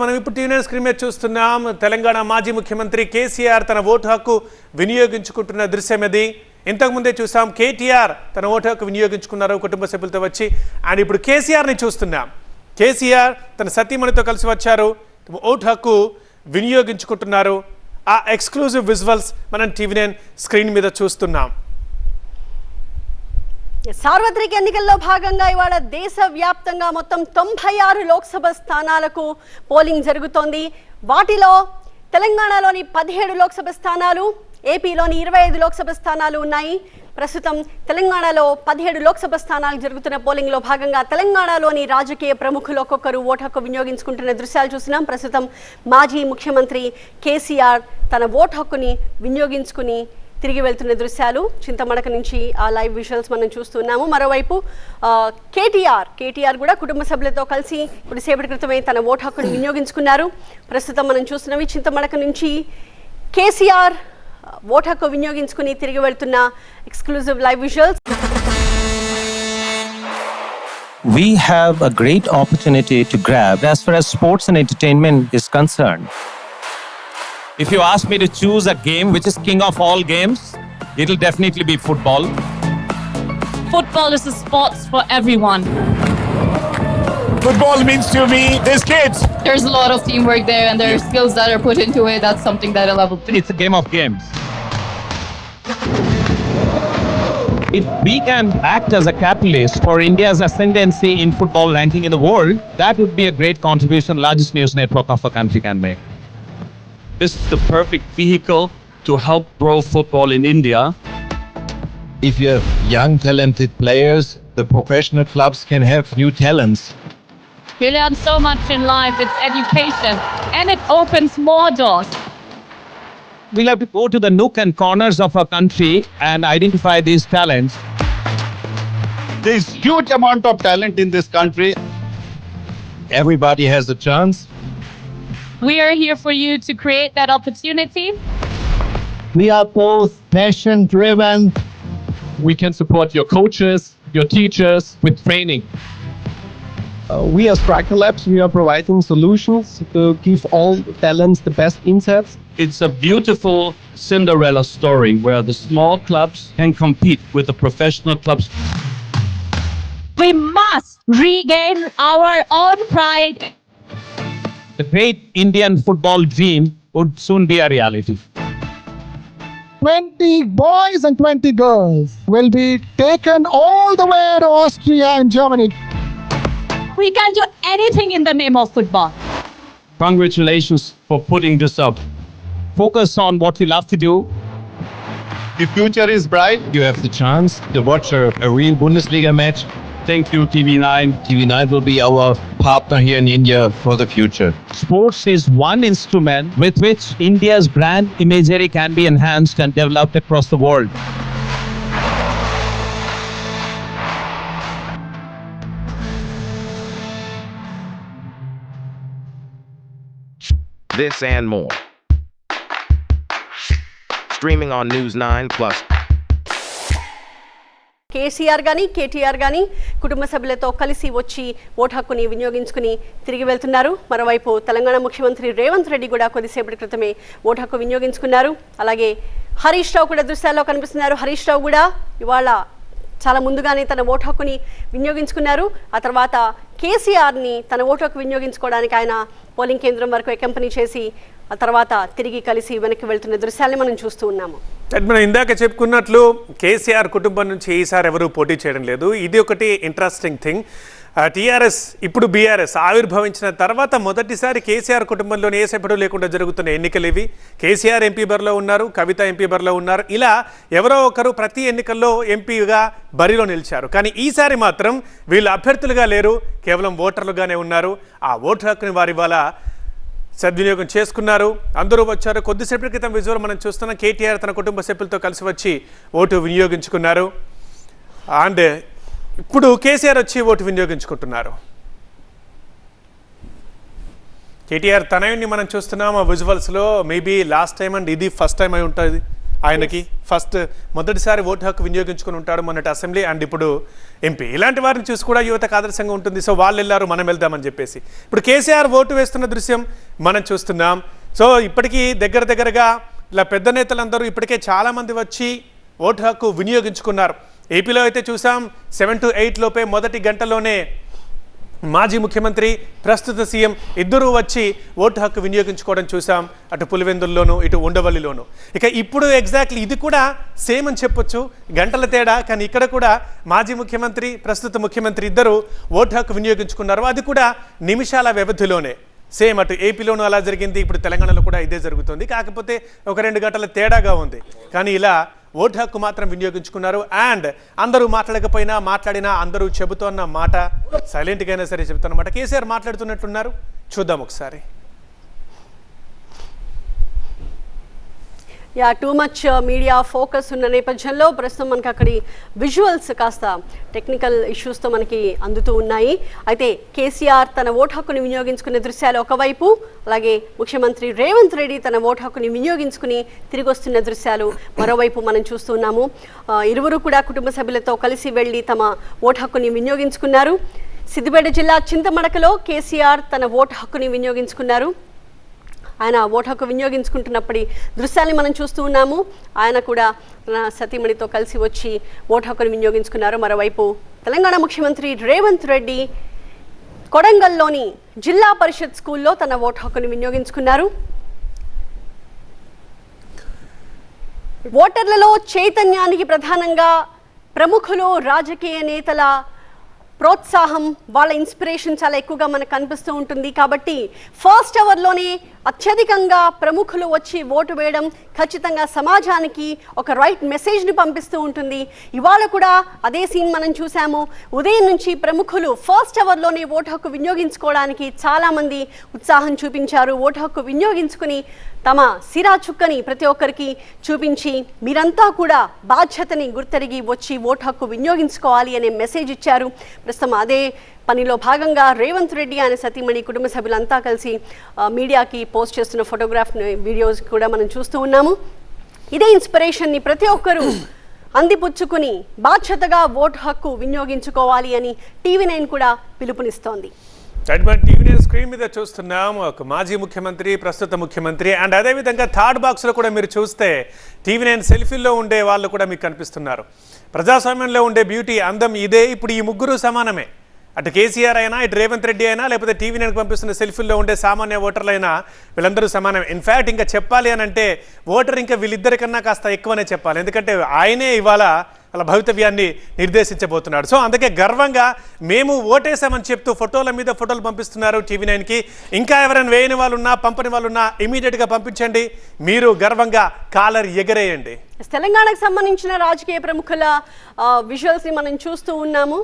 మనం ఇప్పుడు TV screen మీద చూస్తున్నాం. తెలంగాణ మాజీ ముఖ్యమంత్రి కేసీఆర్ తన ఓటు హక్కు వినియోగించుకుంటున్న దృశ్యం ఇది. ఇంతకుముందే చూసాం కేటీఆర్ తన ఓటు హక్కు వినియోగించుకున్నారు కుటుంబ సభ్యులతో వచ్చి. అండ్ ఇప్పుడు కేసీఆర్ని చూస్తున్నాం. కేసీఆర్ తన సతీమణితో కలిసి వచ్చారు, ఓటు హక్కు వినియోగించుకుంటున్నారు. ఆ ఎక్స్క్లూజివ్ విజువల్స్ మనం టీవీ స్క్రీన్ మీద చూస్తున్నాం. సార్వత్రిక ఎన్నికల్లో భాగంగా ఇవాళ దేశవ్యాప్తంగా మొత్తం 96 లోక్సభ స్థానాలకు పోలింగ్ జరుగుతోంది. వాటిలో తెలంగాణలోని 17 లోక్సభ స్థానాలు, ఏపీలోని 25 లోక్సభ స్థానాలు ఉన్నాయి. ప్రస్తుతం తెలంగాణలో 17 లోక్సభ స్థానాలకు జరుగుతున్న పోలింగ్లో భాగంగా తెలంగాణలోని రాజకీయ ప్రముఖులు ఒక్కొక్కరు ఓటు హక్కు వినియోగించుకుంటున్న దృశ్యాలు చూసినాం. ప్రస్తుతం మాజీ ముఖ్యమంత్రి కేసీఆర్ తన ఓటు హక్కుని వినియోగించుకుని తిరిగి వెళ్తున్న దృశ్యాలు చింతమడక నుంచి ఆ లైవ్ విజువల్స్ మనం చూస్తున్నాము. మరోవైపు కేటీఆర్ కూడా కుటుంబ సభ్యులతో కలిసి కొద్దిసేపటి క్రితమే తన ఓటు హక్కును వినియోగించుకున్నారు. ప్రస్తుతం మనం చూస్తున్నవి చింతమడక నుంచి కేసీఆర్ ఓటు హక్కు వినియోగించుకుని తిరిగి వెళ్తున్న exclusive live visuals. We have a great opportunity to grab as far as sports and entertainment is concerned. If you ask me to choose a game which is king of all games, it'll definitely be football. Football is a sport for everyone. Football means to me, there's kids. There's a lot of teamwork there and there are skills that are put into it. That's something that I love. It's a game of games. If we can act as a catalyst for India's ascendancy in football ranking in the world, that would be a great contribution largest news network of a country can make. This is the perfect vehicle to help grow football in India. If you have young talented players, the professional clubs can have new talents. We learn so much in life. It's education and it opens more doors. We'll have to go to the nook and corners of our country and identify these talents. There's huge amount of talent in this country. Everybody has a chance. We are here for you to create that opportunity. We are both passion driven. We can support your coaches, your teachers with training. We as Striker Labs, we are providing solutions to give all talents the best insights. It's a beautiful Cinderella story where the small clubs can compete with the professional clubs. We must regain our own pride. The great Indian football dream would soon be a reality. 20 boys and 20 girls will be taken all the way to Austria and Germany. We can do anything in the name of football. Congratulations for putting this up. Focus on what you love to do. The future is bright. You have the chance to watch a real Bundesliga match. Thank you, TV9. TV9 will be our partner here in India for the future. Sports is one instrument with which India's brand imagery can be enhanced and developed across the world. This and more. Streaming on News 9+. KCR కానీ కేటీఆర్ కానీ కుటుంబ సభ్యులతో కలిసి వచ్చి vote హక్కుని వినియోగించుకుని తిరిగి వెళ్తున్నారు. మరోవైపు తెలంగాణ ముఖ్యమంత్రి రేవంత్ రెడ్డి కూడా కొద్దిసేపటి క్రితమే ఓటు హక్కు వినియోగించుకున్నారు. అలాగే హరీష్ రావు కూడా దృశ్యాల్లో కనిపిస్తున్నారు. హరీష్ రావు కూడా ఇవాళ చాలా ముందుగానే తన ఓటు హక్కుని వినియోగించుకున్నారు. ఆ తర్వాత కేసీఆర్ని తన ఓటు హక్కు వినియోగించుకోవడానికి ఆయన పోలింగ్ కేంద్రం వరకు ఎకంపెనీ చేసి ఆ తర్వాత తిరిగి కలిసి వెనక్కి వెళ్తున్న దృశ్యాన్ని మనం చూస్తూ ఉన్నాము. మనం ఇందాక చెప్పుకున్నట్లు కేసీఆర్ కుటుంబం నుంచి ఈసారి ఎవరు పోటీ చేయడం లేదు. ఇది ఒకటి ఇంట్రెస్టింగ్ థింగ్. టీఆర్ఎస్ ఇప్పుడు బీఆర్ఎస్ ఆవిర్భవించిన తర్వాత మొదటిసారి కేసీఆర్ కుటుంబంలోని ఏ సభ్యుడు లేకుండా జరుగుతున్న ఎన్నికలు ఇవి. కేసీఆర్ ఎంపీ బరిలో ఉన్నారు, కవిత ఎంపీ బరిలో ఉన్నారు. ఇలా ఎవరో ఒకరు ప్రతి ఎన్నికల్లో ఎంపీగా బరిలో నిలిచారు. కానీ ఈసారి మాత్రం వీళ్ళు అభ్యర్థులుగా లేరు, కేవలం ఓటర్లుగానే ఉన్నారు. ఆ ఓటు హక్కుని వారి ఇవాళ సద్వినియోగం చేసుకున్నారు. అందరూ వచ్చారు. కొద్దిసేపటి క్రితం విజువల్ మనం చూస్తున్నాం. కేటీఆర్ తన కుటుంబ సభ్యులతో కలిసి వచ్చి ఓటు వినియోగించుకున్నారు. అండ్ ఇప్పుడు కేసీఆర్ వచ్చి ఓటు వినియోగించుకుంటున్నారు. కేటీఆర్ తనయుడిని మనం చూస్తున్నాం ఆ విజువల్స్లో. మేబీ లాస్ట్ టైం అండ్ ఇది ఫస్ట్ టైం అయి ఉంటుంది ఆయనకి మొదటిసారి ఓటు హక్కు వినియోగించుకుని ఉంటాడు మొన్నటి అసెంబ్లీ అండ్ ఇప్పుడు ఎంపీ. ఇలాంటి వారిని చూసి కూడా యువతకు ఆదర్శంగా ఉంటుంది. సో వాళ్ళు వెళ్ళారు, మనం వెళ్దామని చెప్పేసి ఇప్పుడు కేసీఆర్ ఓటు వేస్తున్న దృశ్యం మనం చూస్తున్నాం. సో ఇప్పటికీ దగ్గరగా ఇలా పెద్ద నేతలందరూ ఇప్పటికే చాలామంది వచ్చి ఓటు హక్కు వినియోగించుకున్నారు. ఏపీలో అయితే చూసాం 7 to 8 లోపే మొదటి గంటలోనే మాజీ ముఖ్యమంత్రి ప్రస్తుత సీఎం ఇద్దరూ వచ్చి ఓటు హక్కు వినియోగించుకోవడం చూసాం, అటు పులివెందుల్లోనూ ఇటు ఉండవల్లిలోనూ. ఇక ఇప్పుడు ఎగ్జాక్ట్లీ ఇది కూడా సేమ్ అని చెప్పొచ్చు, గంటల తేడా. కానీ ఇక్కడ కూడా మాజీ ముఖ్యమంత్రి ప్రస్తుత ముఖ్యమంత్రి ఇద్దరు ఓటు హక్కు వినియోగించుకున్నారు, అది కూడా నిమిషాల వ్యవధిలోనే. సేమ్ అటు ఏపీలోనూ అలా జరిగింది, ఇప్పుడు తెలంగాణలో కూడా ఇదే జరుగుతుంది. కాకపోతే 1-2 గంటల తేడాగా ఉంది. కానీ ఇలా ఓటు హక్కు మాత్రం వినియోగించుకున్నారు. అండ్ అందరూ మాట్లాడినా అందరూ చెబుతున్న మాట సైలెంట్గా అయినా సరే చెబుతున్నమాట. కేసీఆర్ మాట్లాడుతున్నట్లున్నారు, చూద్దాం ఒకసారి. టూ మచ్ మీడియా ఫోకస్ ఉన్న నేపథ్యంలో ప్రస్తుతం మనకి అక్కడి విజువల్స్ కాస్త టెక్నికల్ ఇష్యూస్తో మనకి అందుతూ ఉన్నాయి. అయితే కేసీఆర్ తన ఓటు హక్కుని వినియోగించుకునే దృశ్యాలు ఒకవైపు, అలాగే ముఖ్యమంత్రి రేవంత్ రెడ్డి తన ఓటు హక్కుని వినియోగించుకుని తిరిగి వస్తున్న దృశ్యాలు మరోవైపు మనం చూస్తున్నాము. ఇరువురు కూడా కుటుంబ సభ్యులతో కలిసి వెళ్ళి తమ ఓటు హక్కుని వినియోగించుకున్నారు. సిద్దిపేట జిల్లా చింతమడకలో కేసీఆర్ తన ఓటు హక్కుని వినియోగించుకున్నారు. ఆయన ఓటు హక్కు వినియోగించుకుంటున్నప్పటి దృశ్యాన్ని మనం చూస్తూ ఉన్నాము. ఆయన కూడా తన సతీమణితో కలిసి వచ్చి ఓటు హక్కును వినియోగించుకున్నారు. మరోవైపు తెలంగాణ ముఖ్యమంత్రి రేవంత్ రెడ్డి కొడంగల్లోని జిల్లా పరిషత్ స్కూల్లో తన ఓటు హక్కును వినియోగించుకున్నారు. ఓటర్లలో చైతన్యానికి ప్రధానంగా ప్రముఖులు, రాజకీయ నేతల ప్రోత్సాహం, వాళ్ళ ఇన్స్పిరేషన్ చాలా ఎక్కువగా మనకు కనిపిస్తూ ఉంటుంది. కాబట్టి ఫస్ట్ అవర్లోనే అత్యధికంగా ప్రముఖులు వచ్చి ఓటు వేయడం ఖచ్చితంగా సమాజానికి ఒక రైట్ మెసేజ్ని పంపిస్తూ ఉంటుంది. ఇవాళ కూడా అదే సీన్ మనం చూసాము. ఉదయం నుంచి ప్రముఖులు ఫస్ట్ అవర్లోనే ఓటు హక్కు వినియోగించుకోవడానికి చాలామంది ఉత్సాహం చూపించారు. ఓటు హక్కు వినియోగించుకుని తమ సిరా చుక్కని ప్రతి ఒక్కరికి చూపించి మీరంతా కూడా బాధ్యతని గుర్తెరిగి వచ్చి ఓటు హక్కు వినియోగించుకోవాలి అనే మెసేజ్ ఇచ్చారు. ప్రస్తుతం అదే పనిలో భాగంగా రేవంత్ రెడ్డి ఆయన సతీమణి కుటుంబ సభ్యులంతా కలిసి మీడియాకి పోస్ట్ చేస్తున్న వీడియోస్ కూడా మనం చూస్తూ ఉన్నాము. ఇదే ఇన్స్పిరేషన్ని ప్రతి ఒక్కరూ అందిపుచ్చుకుని బాధ్యతగా ఓటు హక్కు వినియోగించుకోవాలి అని TV9 కూడా పిలుపునిస్తోంది. TV9 స్క్రీన్ మీద చూస్తున్నాం ఒక మాజీ ముఖ్యమంత్రి, ప్రస్తుత ముఖ్యమంత్రి. అండ్ అదేవిధంగా థర్డ్ బాక్స్లో కూడా మీరు చూస్తే TV9 సెల్ఫీల్లో ఉండే వాళ్ళు కూడా మీకు కనిపిస్తున్నారు. ప్రజాస్వామ్యంలో ఉండే బ్యూటీ, అందం ఇదే. ఇప్పుడు ఈ ముగ్గురు సమానమే. అటు కేసీఆర్ అయినా, ఇటు రేవంత్ రెడ్డి అయినా, లేకపోతే TV9 పంపిస్తున్న సెల్ఫీల్లో ఉండే సామాన్య ఓటర్లైనా వీళ్ళందరూ సమానమే. ఇన్ఫ్యాక్ట్ ఇంకా చెప్పాలి అని అంటే ఓటర్ ఇంకా వీళ్ళిద్దరికన్నా కాస్త ఎక్కువనే చెప్పాలి. ఎందుకంటే ఆయనే ఇవాళ వాళ్ళ భవితవ్యాన్ని నిర్దేశించబోతున్నాడు. సో అందుకే గర్వంగా మేము ఓటేసామని చెప్తూ ఫోటోల మీద ఫోటోలు పంపిస్తున్నారు TV9కి. ఇంకా ఎవరైనా వేయని వాళ్ళున్నా, పంపని వాళ్ళున్నా ఇమీడియట్గా పంపించండి. మీరు గర్వంగా కాలర్ ఎగరేయండి. తెలంగాణకు సంబంధించిన రాజకీయ ప్రముఖుల విజువల్స్ని మనం చూస్తూ ఉన్నాము.